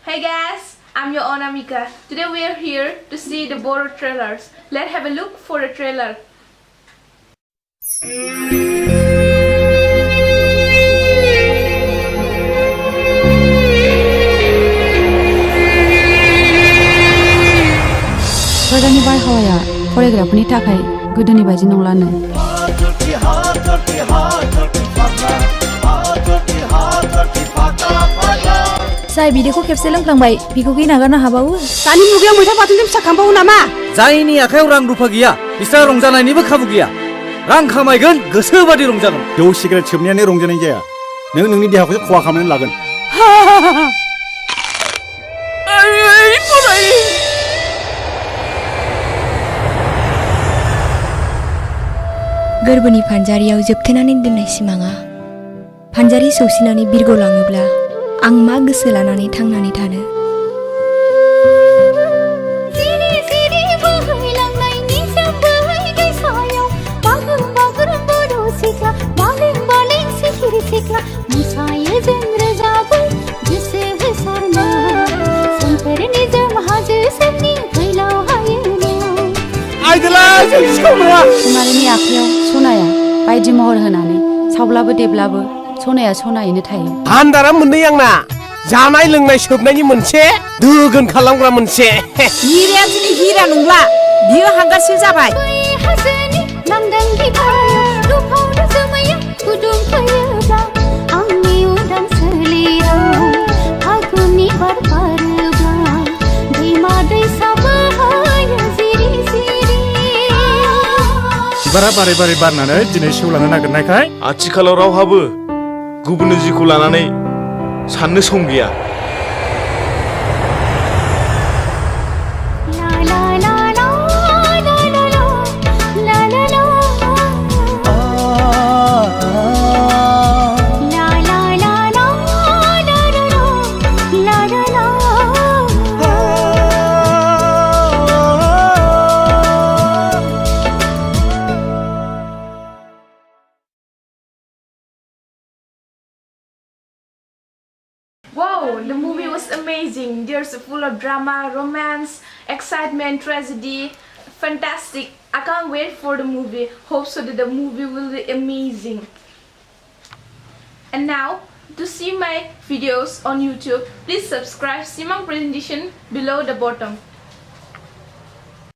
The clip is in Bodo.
Hey guys, I'm your own Amika. Today we are here to see the Borat trailers. Let's have a look for the trailer. फरायग्रानि बारहावाया फरायग्राफोरनि थाखाय गोदोनि बायदि नंलानो। जाय बिदैखौ खेबसे लोंफ्लांबाय बिखौ गिना नागारनो हाबावो। दानि मुगायाव मैथा बाथोनजों फिसा खांबावो नामा? जायनि आखायाव रां रुफा गैया बिस्रा रंजानायनिबो खाबु गैया। रां खामायगोन गोसोबादि रंजागोन। जौ सिगारेट सोबनायानो रंजानाय जाया। नों नोंनि देहाखौसो खहा खालामनानै लागोन। गोरबोनि फानजारियाव जोबथेनानै दोननाय सिमाङा फानजारि सौसिनानै बिरगलाङोब्ला आं मा गोसो लानानै थांनानै थानो। कुमारिनि आखायाव सनाया बायदि महर होनानै सावब्लाबो देब्लाबो सनाया सनायैनो थायो। भान्दारा मोननै आंना जानाय लोंनाय सोबनायनि मोनसे दोगोन खालामग्रा मोनसे। हिराया दिनै हिरा नंला बियो हांगारसो जाबाय। बिबारा बारे बारे बारनानै दिनै सेवलांनो नागिरनायखाय आथिखालाव रावहाबो गुबुननि जिउखौ लानानै साननो सम गैया। Wow, the movie was amazing. There's full of drama, romance, excitement, tragedy. Fantastic. I can't wait for the movie. Hope so that the movie will be amazing. And now, to see my videos on YouTube, please subscribe Simang Presentation below the bottom.